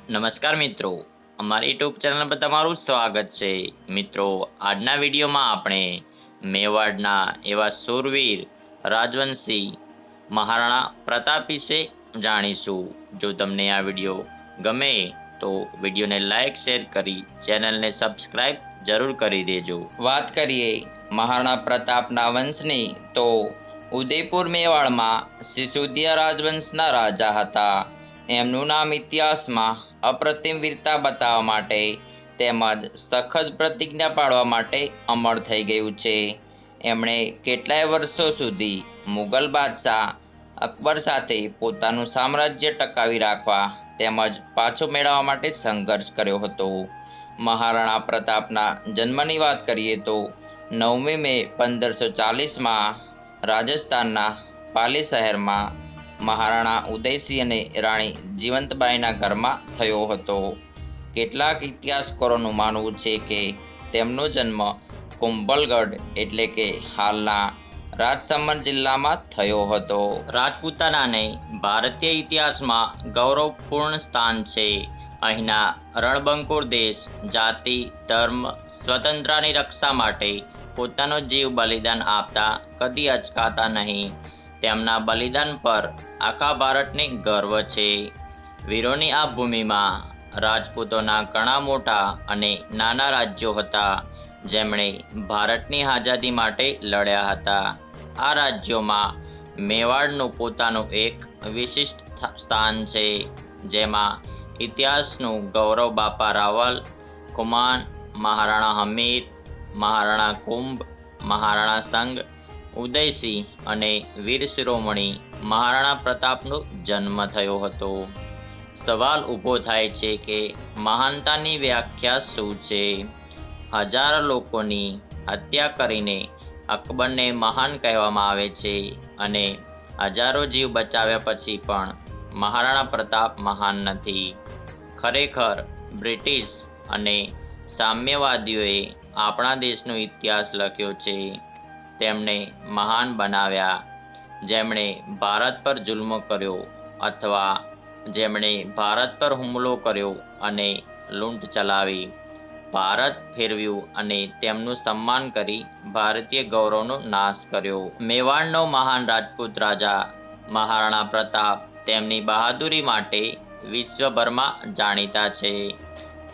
નમસ્કાર મિત્રો, અમારી યુટ્યુબ ચેનલ પર તમારું સ્વાગત છે। મિત્રો, આજના વિડીયોમાં આપણે મેવાડના એવા શૂરવીર રાજવંશી મહારાણા પ્રતાપ વિશે જાણીશું। જો તમને આ વિડીયો ગમે તો વિડીયોને લાઇક શેર કરી ચેનલને સબસ્ક્રાઇબ જરૂર કરી દેજો। વાત કરીએ મહારાણા પ્રતાપના વંશની તો ઉદયપુર મેવાડમાં સિસોદિયા રાજવંશના રાજા હતા। એમનું નામ ઇતિહાસમાં અપ્રતિમ વીરતા બતાવવા માટે તેમજ સખત પ્રતિજ્ઞા પાળવા માટે અમર થઈ ગયું છે। એમણે કેટલાય વર્ષો સુધી મુગલ બાદશાહ અકબર સાથે પોતાનું સામ્રાજ્ય ટકાવી રાખવા તેમજ પાછું મેળવવા માટે સંઘર્ષ કર્યો હતો। મહારાણા પ્રતાપના જન્મની વાત કરીએ તો 9મી મે 1540માં રાજસ્થાનના પાલી શહેરમાં મહારાણા ઉદયસિંહ અને રાણી જીવંતબાઈના ઘરમાં થયો હતો। કેટલાક ઇતિહાસકારોનું માનવું છે કે તેમનો જન્મ કુંભલગઢ એટલે કે હાલના રાજસમંદ જિલ્લામાં થયો હતો। રાજપૂતાનાને ભારતીય ઇતિહાસમાં ગૌરવપૂર્ણ સ્થાન છે। અહીંના રણબંકુર દેશ જાતિ ધર્મ સ્વતંત્રતાની રક્ષા માટે પોતાનો જીવ બલિદાન આપતા કદી અચકાતા નહીં। તેમના બલિદાન પર આખા ભારતને ગર્વ છે। વીરોની આ ભૂમિમાં રાજપૂતોના ઘણા મોટા અને નાના રાજ્યો હતા જેમણે ભારતની આઝાદી માટે લડ્યા હતા। આ રાજ્યોમાં મેવાડનું પોતાનું એક વિશિષ્ટ સ્થાન છે, જેમાં ઇતિહાસનું ગૌરવ બાપા રાવલ, કુમાન, મહારાણા હમીર, મહારાણા કુંભ, મહારાણા સંઘ, ઉદયસિંહ અને વીર શિરોમણી મહારાણા પ્રતાપનો જન્મ થયો હતો। સવાલ ઊભો થાય છે કે મહાનતાની વ્યાખ્યા શું છે? હજારો લોકોની હત્યા કરીને અકબરને મહાન કહેવામાં આવે છે અને હજારો જીવ બચાવ્યા પછી પણ મહારાણા પ્રતાપ મહાન નથી। ખરેખર બ્રિટિશ અને સામ્યવાદીઓએ આપણા દેશનો ઇતિહાસ લખ્યો છે। તેમને મહાન બનાવ્યા જેમણે ભારત પર જુલ્મ કર્યો અથવા જેમણે ભારત પર હુમલો કર્યો અને લૂંટ ચલાવી, ભારત ફેરવ્યું અને તેમનું સન્માન કરી ભારતીય ગૌરવનો નાશ કર્યો। મેવાડનો મહાન રાજપૂત રાજા મહારાણા પ્રતાપ તેમની બહાદુરી માટે વિશ્વભરમાં જાણીતા છે।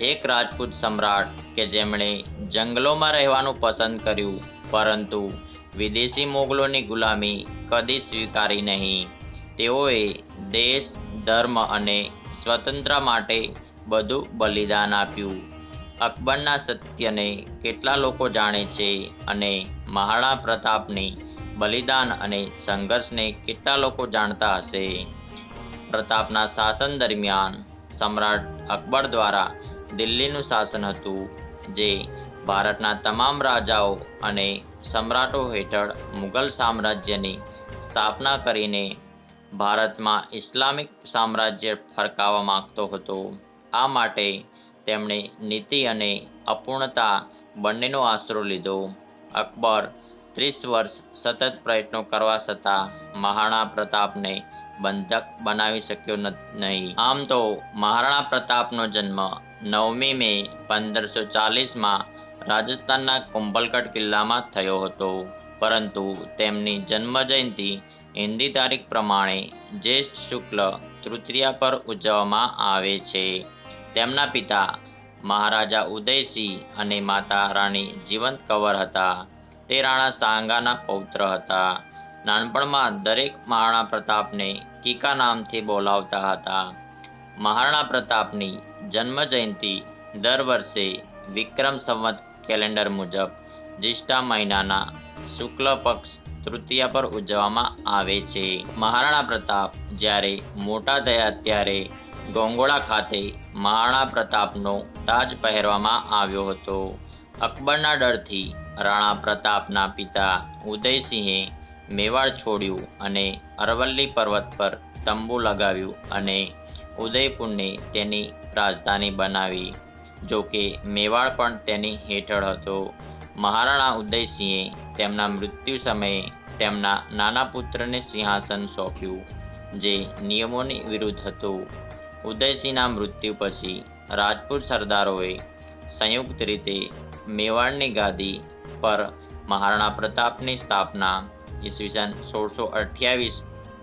એક રાજપૂત સમ્રાટ કે જેમણે જંગલોમાં રહેવાનું પસંદ કર્યું પરંતુ વિદેશી મોગલોની ગુલામી કદી સ્વીકારી નહીં। તેઓએ દેશ ધર્મ અને સ્વતંત્રતા માટે બધું બલિદાન આપ્યું। અકબરના સત્યને કેટલા લોકો જાણે છે અને મહારાણા પ્રતાપની બલિદાન અને સંઘર્ષને કેટલા લોકો જાણતા હશે? પ્રતાપના શાસન દરમિયાન સમ્રાટ અકબર દ્વારા દિલ્હીનું શાસન હતું, જે ભારતના તમામ રાજાઓ અને સમ્રાટો હેઠળ મુગલ સામ્રાજ્યની સ્થાપના કરીને ભારતમાં ઇસ્લામિક સામ્રાજ્ય ફરકાવવા માંગતો હતો। આ માટે તેમણે નીતિ અને અપૂર્ણતા બંનેનો આશરો લીધો। અકબર 30 વર્ષ સતત પ્રયત્નો કરવા છતાં મહારાણા પ્રતાપને બંધક બનાવી શક્યો નહીં। આમ તો મહારાણા પ્રતાપનો જન્મ 9મી મે 1540માં રાજસ્થાનના કુંભલગઢ કિલ્લામાં થયો હતો, પરંતુ તેમની જન્મ જયંતિ હિન્દી તારીખ પ્રમાણે જ્યેષ્ઠ શુક્લ તૃતીયા પર ઉજવવામાં આવે છે। તેમના પિતા મહારાજા ઉદયસિંહ અને માતા રાણી જીવંત કંવર હતા। તે રાણા સાંગાના પૌત્ર હતા। નાનપણમાં દરેક મહારાણા પ્રતાપને કીકા નામથી બોલાવતા હતા। મહારાણા પ્રતાપની જન્મ જયંતિ દર વર્ષે વિક્રમ સંવત કેલેન્ડર મુજબ જ્યેષ્ઠ મહિનાના શુક્લ પક્ષ તૃતીયા પર ઉજવવામાં આવે છે। મહારાણા પ્રતાપ જ્યારે મોટા થયા ત્યારે ગોંગોળા ખાતે મહારાણા પ્રતાપનો તાજ પહેરવામાં આવ્યો હતો। અકબરના ડરથી રાણા પ્રતાપના પિતા ઉદયસિંહે મેવાડ છોડ્યું અને અરવલ્લી પર્વત પર તંબુ લગાવ્યું અને ઉદયપુરને તેની રાજધાની બનાવી। જો કે મેવાડ પણ તેની હેઠળ હતો। મહારાણા ઉદયસિંહે તેમના મૃત્યુ સમયે તેમના નાના પુત્રને સિંહાસન સોંપ્યું, જે નિયમોની વિરુદ્ધ હતું। ઉદયસિંહના મૃત્યુ પછી રાજપૂત સરદારોએ સંયુક્ત રીતે મેવાડની ગાદી પર મહારાણા પ્રતાપની સ્થાપના ઈસવીસન 1628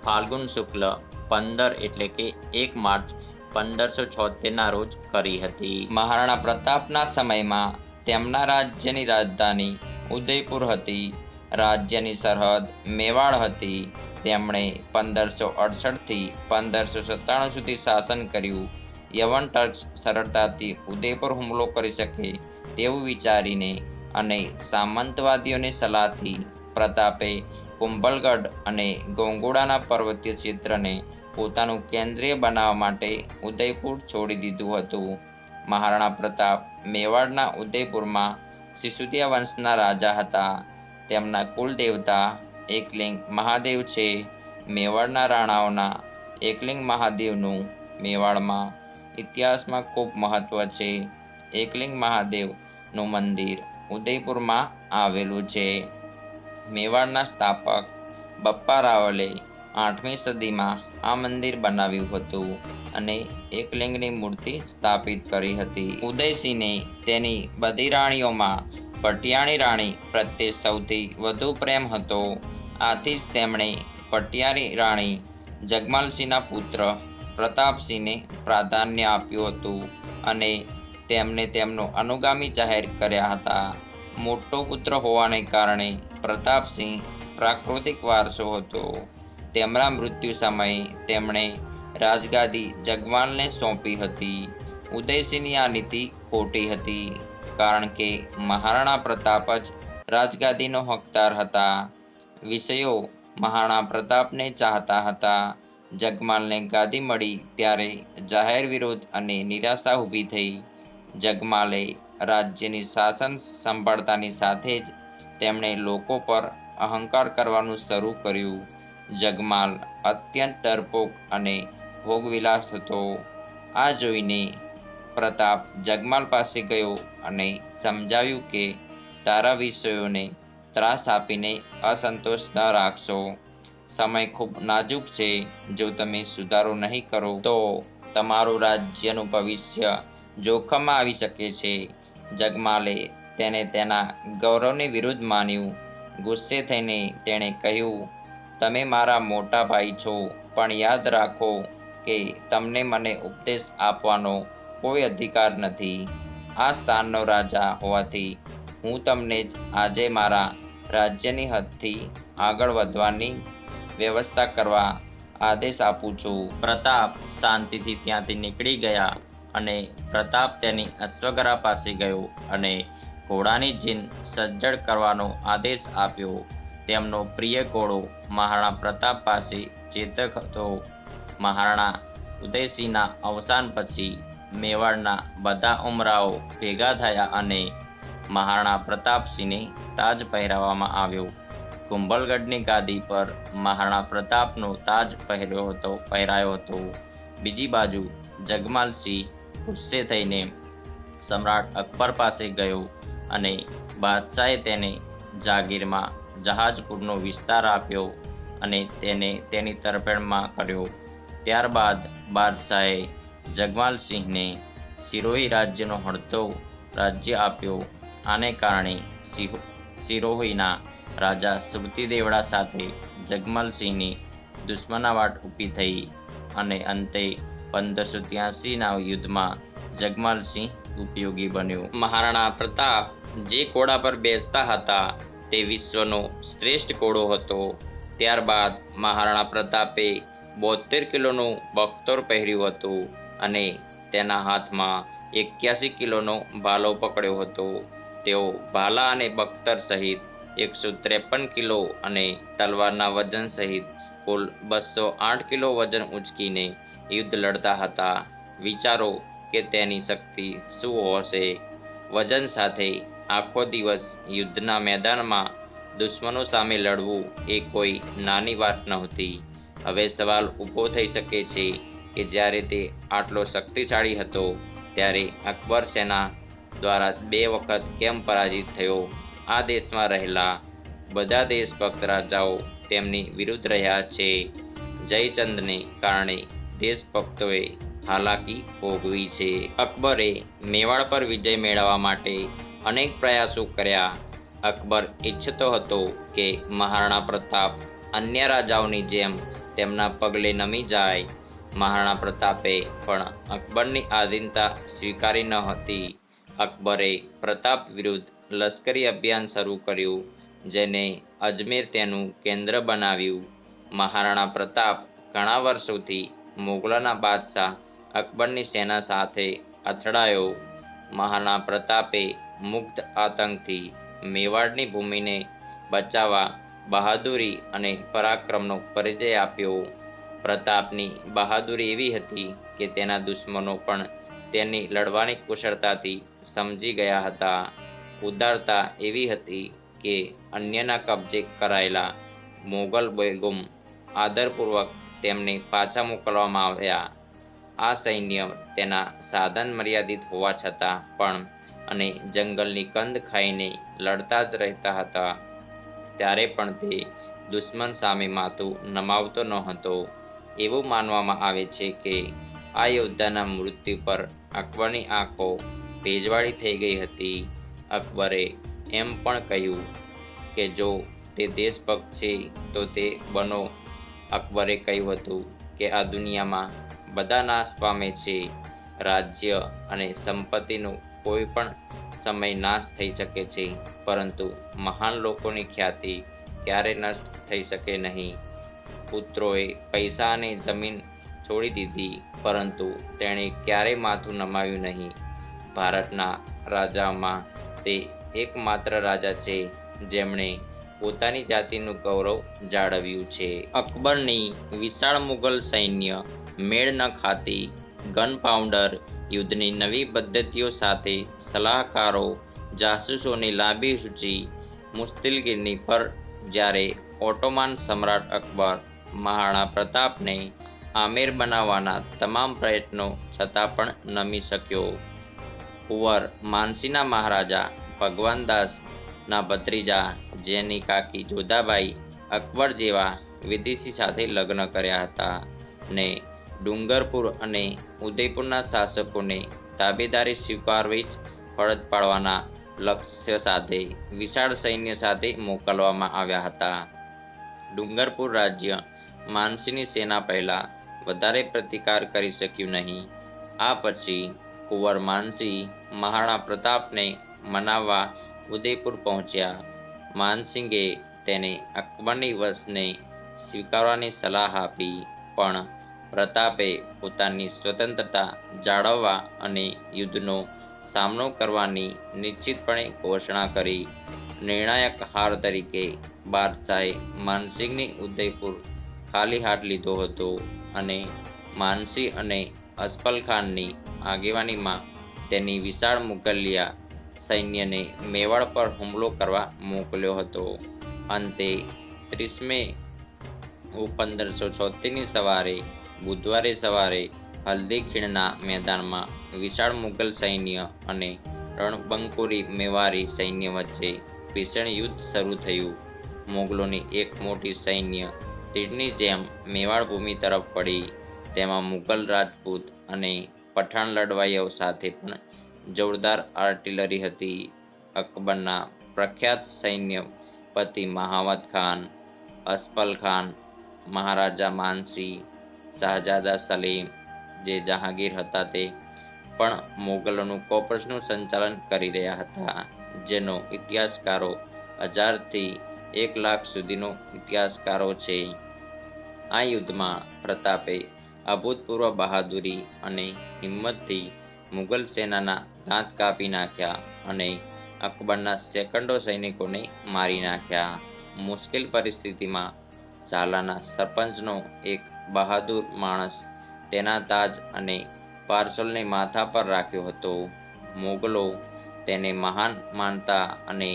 ફાલ્ગુન શુક્લ 15 એટલે કે 1 માર્ચ 1576ના રોજ કરી હતી. મહારાણા પ્રતાપના સમયમાં તેમના રાજ્યની રાજધાની ઉદયપુર હતી. રાજ્યની સરહદ મેવાડ હતી. તેમણે 1568 થી 1597 સુધી શાસન કર્યું. યવન ટર્ક્સ સરળતાથી ઉદયપુર હુમલો કરી શકે તેવું વિચારીને અને સામંતવાદીઓની સલાહથી પ્રતાપે કુંભલગઢ અને ગોંગુડાના પર્વતીય ક્ષેત્રને પોતાનું કેન્દ્રીય બનાવવા માટે ઉદયપુર છોડી દીધું હતું. મહારાણા પ્રતાપ મેવાડના ઉદયપુરમાં સિસોદિયા વંશના રાજા હતા. તેમના કુલદેવતા એકલિંગ મહાદેવ છે. મેવાડના રાણાઓના એકલિંગ મહાદેવનું મેવાડમાં ઇતિહાસમાં ખૂબ મહત્વ છે. એકલિંગ મહાદેવનું મંદિર ઉદયપુરમાં આવેલું છે. મેવાડના સ્થાપક બપ્પા રાવલે 8મી સદીમાં આ મંદિર બનાવ્યું હતું અને એકલિંગની મૂર્તિ સ્થાપિત કરી હતી. ઉદયસિંહને તેની બધી રાણીઓમાં પટિયાણી રાણી પ્રત્યે સૌથી વધુ પ્રેમ હતો. આથી જ તેમણે પટિયારી રાણી જગમાલસિંહના પુત્ર પ્રતાપસિંહને પ્રાધાન્ય આપ્યું હતું અને તેમને તેમનો અનુગામી જાહેર કર્યા હતા. મોટો પુત્ર હોવાને કારણે પ્રતાપસિંહ પ્રાકૃતિક વારસો હતો. તેમના મૃત્યુ સમયે તેમણે રાજગાદી જગમાલને સોંપી હતી. ઉદયસિંહની આ નીતિ ખોટી હતી, કારણ કે મહારાણા પ્રતાપ જ રાજગાદીનો હકદાર હતા. વિષયો મહારાણા પ્રતાપને ચાહતા હતા. જગમાલને ગાદી મળી ત્યારે જાહેર વિરોધ અને નિરાશા ઊભી થઈ. જગમાલે રાજ્યની શાસન સંભાળતાની સાથે જ તેમણે લોકો પર અહંકાર કરવાનું શરૂ કર્યું. જગમાલ અત્યંત ડરપોક અને ભોગવિલાસ હતો. આ જોઈને પ્રતાપ જગમાલ પાસે ગયો અને સમજાવ્યું કે તારા વિષયોને ત્રાસ આપીને અસંતોષ ન રાખશો. સમય ખૂબ નાજુક છે. જો તમે સુધારો નહીં કરો તો તમારું રાજ્યનું ભવિષ્ય જોખમમાં આવી શકે છે. જગમાલે તેને તેના ગૌરવની વિરુદ્ધ માન્યું. ગુસ્સે થઈને તેણે કહ્યું, તમે મારા મોટા ભાઈ છો, પણ યાદ રાખો કે તમને મને ઉપદેશ આપવાનો કોઈ અધિકાર નથી. આ સ્થાનનો રાજા હોવાથી હું તમને જ આજે મારા રાજ્યની હદથી આગળ વધવાની વ્યવસ્થા કરવા આદેશ આપું છું. પ્રતાપ શાંતિથી ત્યાંથી નીકળી ગયા અને પ્રતાપ તેની અશ્વગરા પાસે ગયો અને ઘોડાની જીન સજ્જડ કરવાનો આદેશ આપ્યો. તેમનો પ્રિય ઘોડો મહારાણા પ્રતાપ પાસે ચેતક હતો. મહારાણા ઉદયસિંહના અવસાન પછી મેવાડના બધા ઉમરાઓ ભેગા થયા અને મહારાણા પ્રતાપસિંહને તાજ પહેરાવવામાં આવ્યો. કુંભલગઢની ગાદી પર મહારાણા પ્રતાપનો તાજ પહેરાયો હતો. બીજી બાજુ જગમાલસિંહ ગુસ્સે થઈને સમ્રાટ અકબર પાસે ગયો અને બાદશાહે તેને જાગીરમાં જહાજપુરનો વિસ્તાર આપ્યો અને તેને તેની તરફેણમાં કર્યો. ત્યારબાદ બાદશાહે જગમાલસિંહને સિરોહી રાજ્યનો અડધો રાજ્ય આપ્યો. આને કારણે સિરોહીના રાજા સુરતીદેવડા સાથે જગમાલસિંહની દુશ્મનાવાટ ઊભી થઈ અને અંતે 1583ના યુદ્ધમાં જગમાલસિંહ ઉપયોગી બન્યો. મહારાણા પ્રતાપ જે ઘોડા પર બેસતા હતા તે વિશ્વનો શ્રેષ્ઠ ઘોડો હતો. ત્યારબાદ મહારાણા પ્રતાપે 72 કિલોનું બખ્તર પહેર્યું હતું અને તેના હાથમાં 81 કિલોનો ભાલો પકડ્યો હતો. તેઓ ભાલા અને બખ્તર સહિત 153 કિલો અને તલવારના વજન સહિત કુલ 208 કિલો વજન ઉંચકીને યુદ્ધ લડતા હતા. વિચારો કે તેની શક્તિ શું હશે. વજન સાથે આખો દિવસ યુદ્ધના મેદાનમાં દુશ્મનો સામે લડવું એ કોઈ નાની વાત નહોતી. હવે સવાલ ઊભો થઈ શકે છે કે જ્યારે તે આટલો શક્તિશાળી હતો ત્યારે અકબર સેના દ્વારા 2 વખત કેમ પરાજિત થયો. આ દેશમાં રહેલા બધા દેશભક્ત રાજાઓ તેમની વિરુદ્ધ રહ્યા છે. જયચંદને કારણે દેશભક્તોએ હાલાકી ભોગવી છે. અકબરે મેવાડ પર વિજય મેળવવા માટે અનેક પ્રયાસો કર્યા. અકબર ઈચ્છતો હતો કે મહારાણા પ્રતાપ અન્ય રાજાઓની જેમ તેમના પગલે નમી જાય. મહારાણા પ્રતાપે પણ અકબરની આધીનતા સ્વીકારી ન હતી. અકબરે પ્રતાપ વિરુદ્ધ લશ્કરી અભિયાન શરૂ કર્યું, જેને અજમેર તેનું કેન્દ્ર બનાવ્યું. મહારાણા પ્રતાપ ઘણા વર્ષોથી મુગલોના બાદશાહ અકબરની સેના સાથે અથડાયો. મહારાણા પ્રતાપે મુક્ત આતંકથી મેવાડની ભૂમિને બચાવવા બહાદુરી અને પરાક્રમનો પરિચય આપ્યો. પ્રતાપની બહાદુરી એવી હતી કે તેના દુશ્મનો પણ તેની લડવાની કુશળતાથી સમજી ગયા હતા. ઉદારતા એવી હતી કે અન્યના કબજે કરાયેલા મોગલ બેગમ આદરપૂર્વક તેમને પાછા મોકલવામાં આવ્યા. આ સૈન્ય તેના સાધન મર્યાદિત હોવા છતાં પણ અને જંગલની કંદ ખાઈને લડતા જ રહેતા હતા. ત્યારે પણ તે દુશ્મન સામે માથું નમાવતો ન હતો. એવું માનવામાં આવે છે કે આ યોદ્ધાના મૃત્યુ પર અકબરની આંખો ભેજવાળી થઈ ગઈ હતી. અકબરે એમ પણ કહ્યું કે જો તે દેશભક્ત છે તો તે બનો. અકબરે કહ્યું હતું કે આ દુનિયામાં બધા નાશ પામે છે. રાજ્ય અને સંપત્તિનો કોઈ પણ સમય નાશ થઈ શકે છે, પરંતુ મહાન લોકોની ખ્યાતિ ક્યારે નષ્ટ થઈ શકે નહીં. પુત્રોએ પૈસા અને જમીન છોડી દીધી, પરંતુ તેણે ક્યારેય માથું નમાવ્યું નહીં. ભારતના રાજામાં તે એકમાત્ર રાજા છે જેમણે પોતાની જાતિનું ગૌરવ જાળવ્યું છે. અકબરની વિશાળ મુગલ સૈન્ય મેળ ન ખાતી. ગન પાઉન્ડર યુદ્ધની નવી પદ્ધતિઓ સાથે સલાહકારો, જાસૂસોની લાંબી સૂચિ મુશ્કેલગીરી પર જ્યારે ઓટોમાન સમ્રાટ અકબર મહારાણા પ્રતાપને આમેર બનાવવાના તમામ પ્રયત્નો છતાં પણ નમી શક્યો. કુંવર માનસીના મહારાજા ભગવાનદાસના ભત્રીજા જેની કાકી જોધાબાઈ અકબર જેવા વિદેશી સાથે લગ્ન કર્યા હતા ને ડુંગરપુર અને ઉદયપુરના શાસકોને તાબેદારી સ્વીકારવી જ ફરજ પાડવાના લક્ષ્ય સાથે વિશાળ સૈન્ય સાથે મોકલવામાં આવ્યા હતા. ડુંગરપુર રાજ્ય માનસીની સેના પહેલા વધારે પ્રતિકાર કરી શક્યું નહીં. આ પછી કુંવર માનસી મહારાણા પ્રતાપને મનાવવા ઉદયપુર પહોંચ્યા. માનસિંગે તેને અકબરની વશને સ્વીકારવાની સલાહ આપી, પણ પ્રતાપે પોતાની સ્વતંત્રતા જાળવવા અને યુદ્ધનો સામનો કરવાની નિશ્ચિતપણે ઘોષણા કરી. નિર્ણાયક હાર તરીકે બાદશાહે માનસિંગની ઉદયપુર ખાલી હાથ લીધો હતો અને માનસી અને અસ્ફલખાનની આગેવાનીમાં તેની વિશાળ મુગલિયા સૈન્યને મેવાડ પર હુમલો કરવા મોકલ્યો હતો. અંતે 30 મે 1576ની સવારે બુધવારે સવારે હલ્દી ખીણના મેદાનમાં વિશાળ મુગલ સૈન્ય અને રણબંકુરી મેવારી સૈન્ય વચ્ચે ભીષણ યુદ્ધ શરૂ થયું. મોગલોની એક મોટી સૈન્ય તીરની જેમ મેવાડ ભૂમિ તરફ પડી. તેમાં મુગલ રાજપૂત અને પઠાણ લડવાઈઓ સાથે પણ જોરદાર આર્ટિલરી હતી. અકબરના પ્રખ્યાત સૈન્યપતિ મહાવત ખાન, અસ્ફલ ખાન, મહારાજા માનસી, શાહજાદા સલીમ જે જહાંગીર હતા તે પણ મોગલોનું કોર્પ્સનું સંચાલન કરી રહ્યા હતા, જેનો ઇતિહાસકારો 1000થી 1 લાખ સુધીનો ઇતિહાસકારો છે. આ યુદ્ધમાં પ્રતાપે અભૂતપૂર્વ બહાદુરી અને હિંમતથી મુગલ સેનાના દાંત કાપી નાખ્યા અને અકબરના સેંકડો સૈનિકોને મારી નાખ્યા. મુશ્કેલ પરિસ્થિતિમાં ઝાલાના સરપંચનો એક બહાદુર માણસ તેના તાજ અને પાર્સલને માથા પર રાખ્યો હતો. મુગલો તેને મહાન માનતા અને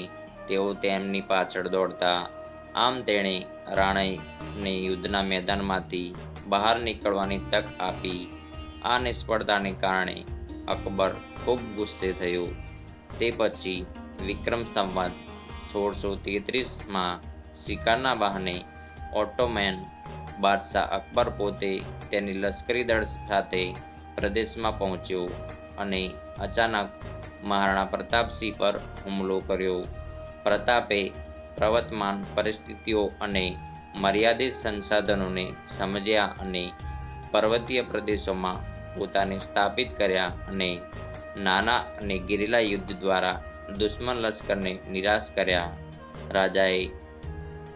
તેઓ તેમની પાછળ દોડતા. આમ તેણે રાણાને યુદ્ધના મેદાનમાંથી બહાર નીકળવાની તક આપી. આ નિષ્ફળતાને કારણે અકબર ખૂબ ગુસ્સે થયો. તે પછી વિક્રમ સંવત 1633માં શિકારના બહાને ઓટોમેન બાદશાહ અકબર પોતે તેની લશ્કરી દળ સાથે પ્રદેશમાં પહોંચ્યો અને અચાનક મહારાણા પ્રતાપસિંહ પર હુમલો કર્યો. પ્રતાપે પ્રવર્તમાન પરિસ્થિતિઓ અને મર્યાદિત સંસાધનોને સમજ્યા અને પર્વતીય પ્રદેશોમાં પોતાને સ્થાપિત કર્યા અને નાના અને ગેરિલા યુદ્ધ દ્વારા દુશ્મન લશ્કરને નિરાશ કર્યા. રાજાએ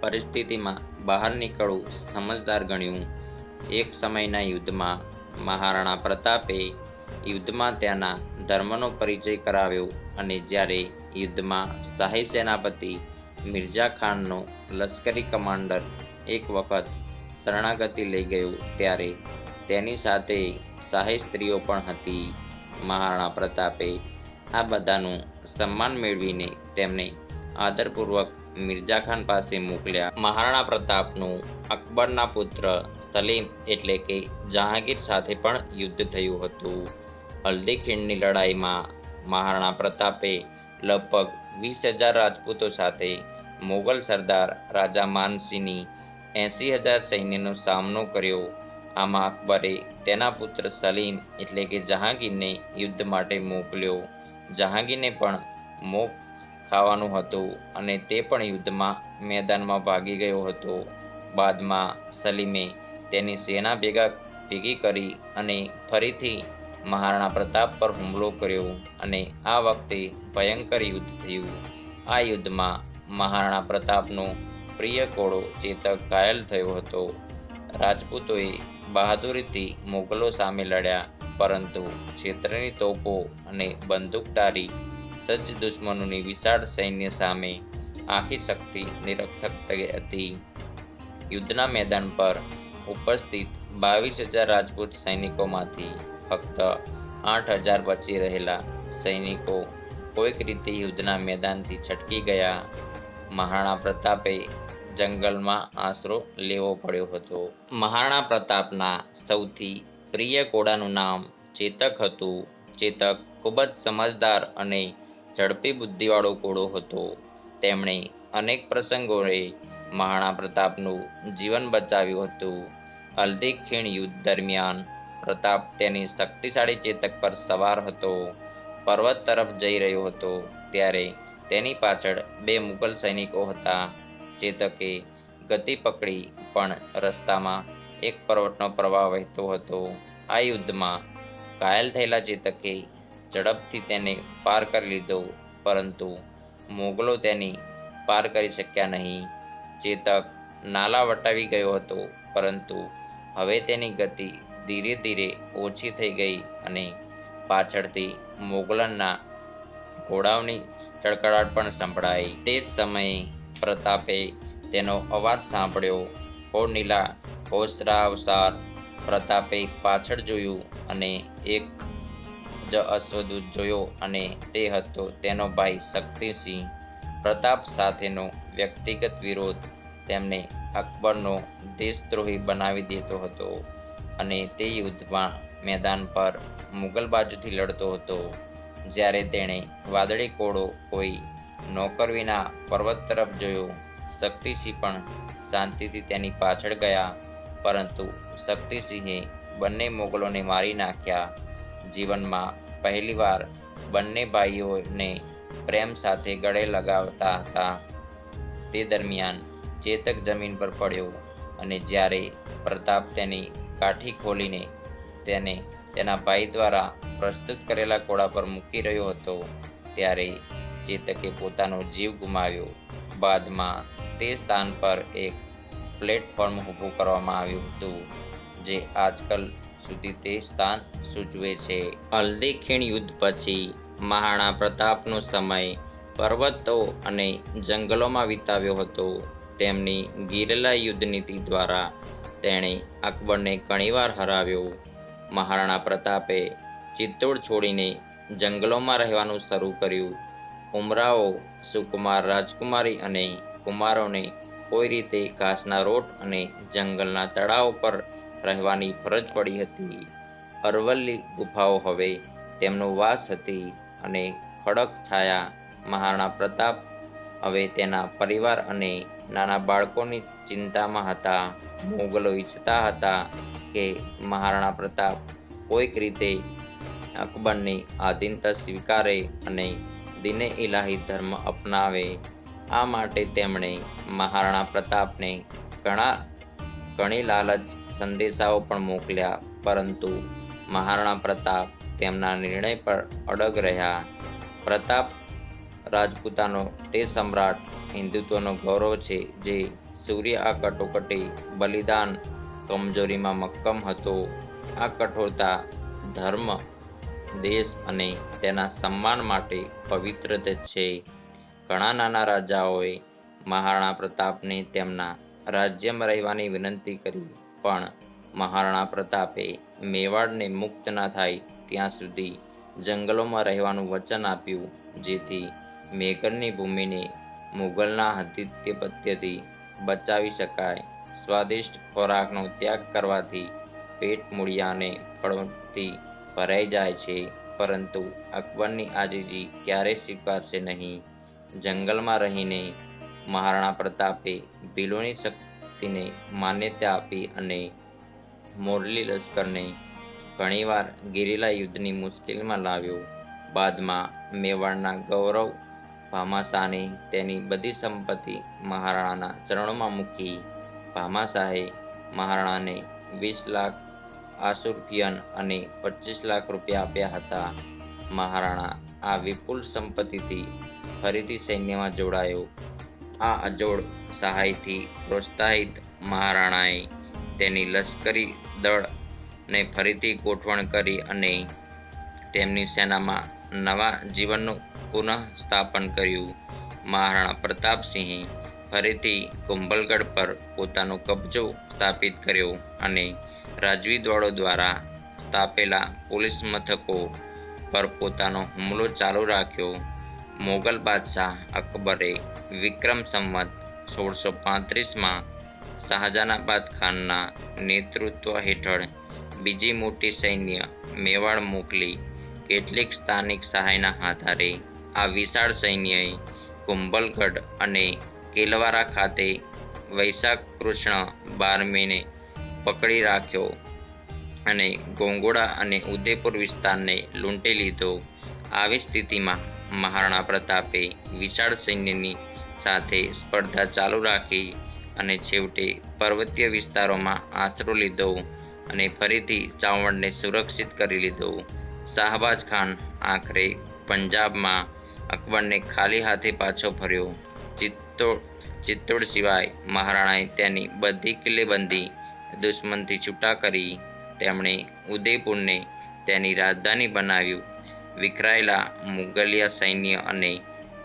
પરિસ્થિતિમાં બહાર નીકળવું સમજદાર ગણ્યું. એક સમયના યુદ્ધમાં મહારાણા પ્રતાપે યુદ્ધમાં ત્યાંના ધર્મનો પરિચય કરાવ્યો અને જ્યારે યુદ્ધમાં શાહી સેનાપતિ મિર્ઝા ખાનનો લશ્કરી કમાન્ડર એક વખત શરણાગતિ લઈ ગયો ત્યારે તેની સાથે શાહી સ્ત્રીઓ પણ હતી. મહારાણા પ્રતાપે આ બધાનું સન્માન મેળવીને તેમને આદરપૂર્વક મિર્ઝા ખાન પાસે મોકલ્યા. મહારાણા પ્રતાપનું અકબરના પુત્ર સલીમ એટલે કે જહાંગીર સાથે પણ યુદ્ધ થયું હતું. હલ્દી ખીણની લડાઈમાં મહારાણા પ્રતાપે લગભગ 20,000 રાજપૂતો સાથે મોગલ સરદાર રાજા માનસિંહની 80,000 સૈન્યનો સામનો કર્યો. આમાં અકબરે તેના પુત્ર સલીમ એટલે કે જહાંગીરને યુદ્ધ માટે મોકલ્યો. જહાંગીરને પણ મોક ખાવાનું હતું અને તે પણ યુદ્ધમાં મેદાનમાં ભાગી ગયો હતો. બાદમાં સલીમે તેની સેના ભેગી કરી અને ફરીથી મહારાણા પ્રતાપ પર હુમલો કર્યો અને આ વખતે ભયંકર યુદ્ધ થયું. આ યુદ્ધમાં મહારાણા પ્રતાપનો પ્રિય ઘોડો ચેતક ઘાયલ થયો હતો. રાજપૂતોએ બહાદુરીથી મુગલો સામે લડ્યા, પરંતુ ક્ષેત્રની તોપો અને બંદૂકધારી સજ્જ દુશ્મનોની વિશાળ સૈન્ય સામે આખી શક્તિ નિરર્થક થઈ હતી. યુદ્ધના મેદાન પર ઉપસ્થિત 22,000 રાજપૂત સૈનિકોમાંથી ફક્ત 8,000 બચી રહેલા સૈનિકો કોઈક રીતે યુદ્ધના મેદાનથી છટકી ગયા. મહારાણા પ્રતાપે જંગલમાં આશરો લેવો પડ્યો હતો. મહારાણા પ્રતાપના સૌથી પ્રિય ઘોડાનું નામ ચેતક હતું. ચેતક ખૂબ જ સમજદાર અને ઝડપી બુદ્ધિવાળો ઘોડો હતો. તેમણે અનેક પ્રસંગોએ મહારાણા પ્રતાપનું જીવન બચાવ્યું હતું. હલ્દી ખીણ યુદ્ધ દરમિયાન પ્રતાપ તેની શક્તિશાળી ચેતક પર સવાર હતો. પર્વત તરફ જઈ રહ્યો હતો ત્યારે તેની પાછળ 2 મુગલ સૈનિકો હતા. ચેતકે ગતિ પકડી પણ રસ્તામાં એક પર્વતનો પ્રવાહ વહેતો હતો. આ યુદ્ધમાં ઘાયલ થયેલા ચેતકે ઝડપથી તેને પાર કરી લીધો, પરંતુ મોગલો તેની પાર કરી શક્યા નહીં. ચેતક નાલા વટાવી ગયો હતો, પરંતુ હવે તેની ગતિ ધીરે ધીરે ઓછી થઈ ગઈ અને પાછળથી મોગલના ઘોડાઓની કડકડાટ પણ સંભળાઈ. તે જ સમયે પ્રતાપે તેનો અવાજ સાંભળ્યો. હો નીલા હોશરાવસાર! પ્રતાપે પાછળ જોયું અને એક જ અશ્વદૂત જોયો અને તે હતો તેનો ભાઈ શક્તિસિંહ. પ્રતાપ સાથેનો વ્યક્તિગત વિરોધ તેમને અકબરનો દેશદ્રોહી બનાવી દેતો હતો અને તે યુદ્ધમાં મેદાન પર મુગલ બાજુથી લડતો હતો. જ્યારે તેણે વાદળી ઘોડો કોઈ નોકર વિના પર્વત તરફ જોયો, શક્તિસિંહ પણ શાંતિથી તેની પાછળ ગયા, પરંતુ શક્તિસિંહે બંને મોગલોને મારી નાખ્યા. જીવનમાં પહેલીવાર બંને ભાઈઓને પ્રેમ સાથે ગળે લગાવતા હતા. તે દરમિયાન ચેતક જમીન પર પડ્યો અને જ્યારે પ્રતાપ તેની કાઠી ખોલીને તેને તેના ભાઈ દ્વારા પ્રસ્તુત કરેલા ઘોડા પર મૂકી રહ્યો હતો, ત્યારે ચેતકે પોતાનો જીવ ગુમાવ્યો. બાદમાં તે સ્થાન પર એક પ્લેટફોર્મ ઊભું કરવામાં આવ્યું હતું, જે આજકાલ સુધી તે સ્થાન સૂચવે છે. હલ્દી ખીણ યુદ્ધ પછી મહારાણા પ્રતાપનો સમય પર્વતો અને જંગલોમાં વિતાવ્યો હતો. તેમની ગેરિલા યુદ્ધ નીતિ દ્વારા તેણે અકબરને ઘણીવાર હરાવ્યો. મહારાણા પ્રતાપે ચિત્તોડ છોડીને જંગલોમાં રહેવાનું શરૂ કર્યું. ઉમરાવો, સુકુમાર રાજકુમારી અને કુમારોને કોઈ રીતે ઘાસના રોટ અને જંગલના તળાવ પર રહેવાની ફરજ પડી હતી. અરવલ્લી ગુફાઓ હવે તેમનો વાસ હતી અને ખડક છાયા મહારાણા પ્રતાપ હવે તેના પરિવાર અને નાના બાળકોની ચિંતામાં હતા. મુગલો ઈચ્છતા હતા કે મહારાણા પ્રતાપ કોઈક રીતે અકબરની આધીનતા સ્વીકારે અને દીને ઇલાહી ધર્મ અપનાવે. આ માટે તેમણે મહારાણા પ્રતાપને ઘણી લાલચ સંદેશાઓ પણ મોકલ્યા, પરંતુ મહારાણા પ્રતાપ તેમના નિર્ણય પર અડગ રહ્યા. પ્રતાપ રાજપૂતાનો તે સમ્રાટ હિન્દુત્વનો ગૌરવ છે જે સૂર્ય આ કટોકટી, બલિદાન, કમજોરીમાં મક્કમ હતો. આ કઠોરતા ધર્મ, દેશ અને તેના સન્માન માટે પવિત્ર છે. ઘણા નાના રાજાઓએ મહારાણા પ્રતાપને તેમના રાજ્યમાં રહેવાની વિનંતી કરી, પણ મહારાણા પ્રતાપે મેવાડને મુક્ત ન થાય ત્યાં સુધી જંગલોમાં રહેવાનું વચન આપ્યું, જેથી મેઘરની ભૂમિને મુગલના આધિપત્યથી બચાવી શકાય. સ્વાદિષ્ટ ખોરાકનો ત્યાગ કરવાથી પેટ મૂળિયા અને ફળોથી ભરાઈ જાય છે, પરંતુ અકબરની આજીજી ક્યારેય સ્વીકારશે નહીં. જંગલમાં રહીને મહારાણા પ્રતાપે ભીલોની શક્તિને માન્યતા આપી અને મોરલી લશ્કરને ઘણીવાર ગેરીલા યુદ્ધની મુશ્કેલીમાં લાવ્યો. બાદમાં મેવાડના ગૌરવ ભામાશાહને તેની બધી સંપત્તિ મહારાણાના ચરણોમાં મૂકી. ભામાશાહે મહારાણાને 20 લાખ આસુરપિયન અને 25 લાખ રૂપિયા આપ્યા હતા. મહારાણા આ વિપુલ સંપત્તિથી ફરીથી સૈન્યમાં જોડાયો. આ અજોડ સહાયથી પ્રોત્સાહિત મહારાણાએ તેની લશ્કરી દળને ફરીથી ગોઠવણ કરી અને તેમની સેનામાં નવા જીવનનું પુનઃસ્થાપન કર્યું. મહારાણા પ્રતાપસિંહે ફરીથી કુંભલગઢ પર પોતાનો કબજો સ્થાપિત કર્યો અને રાજવી દળો દ્વારા સ્થાપેલા પોલીસ મથકો પર પોતાનો હુમલો ચાલુ રાખ્યો. મોગલ બાદશાહ અકબરે વિક્રમ સંવત 1635માં શાહજહાનાબાદ ખાનના નેતૃત્વ હેઠળ બીજી મોટી સૈન્ય મેવાડ મોકલી. કેટલીક સ્થાનિક સહાયના આધારે આ વિશાળ સૈન્યએ કુંભલગઢ અને કેલવારા ખાતે વૈશાખ કૃષ્ણ 12મીને પકડી રાખ્યો અને ગોંગોડા અને ઉદયપુર વિસ્તારને લૂંટી લીધો. આવી સ્થિતિમાં મહારાણા પ્રતાપે વિશાળ સૈન્યની સાથે સ્પર્ધા ચાલુ રાખી અને છેવટે પર્વતીય વિસ્તારોમાં આશરો લીધો અને ફરીથી ચાવંડને સુરક્ષિત કરી લીધો. શાહબાજ ખાન આખરે પંજાબમાં અકબરને ખાલી હાથે પાછો ફર્યો. ચિત્તોડ સિવાય મહારાણાએ તેની બધી કિલ્લેબંધી દુશ્મનથી છૂટા કરી. તેમણે ઉદયપુરને તેની રાજધાની બનાવ્યું. વિખરાયેલા મુગલિયા સૈન્ય અને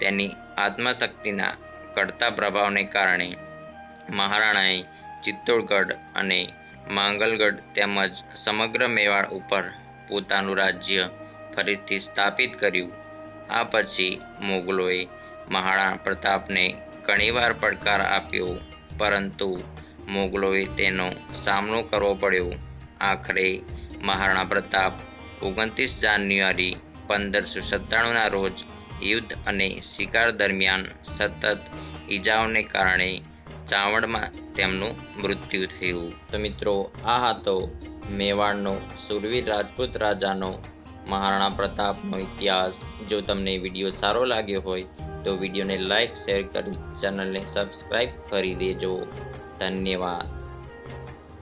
તેની આત્મશક્તિના કડતા પ્રભાવને કારણે મહારાણાએ ચિત્તોડગઢ અને માંગલગઢ તેમજ સમગ્ર મેવાડ ઉપર પોતાનું રાજ્ય ફરીથી સ્થાપિત કર્યું. આ પછી મોગલોએ મહારાણા પ્રતાપને ઘણીવાર પડકાર આપ્યો, પરંતુ મોગલોએ તેનો સામનો કરવો પડ્યો. આખરે મહારાણા પ્રતાપ 29 જાન્યુઆરી 1597ના રોજ યુદ્ધ અને શિકાર દરમિયાન સતત ઈજાઓને કારણે ચાવંડમાં તેમનું મૃત્યુ થયું. તો મિત્રો, આ હતો મેવાડનો શૂરવીર રાજપૂત રાજાનો મહારાણા પ્રતાપનો ઇતિહાસ. જો તમને વિડીયો સારો લાગ્યો હોય તો વિડીયોને લાઈક, શેર કરી ચેનલને સબસ્ક્રાઈબ કરી દેજો. ધન્યવાદ.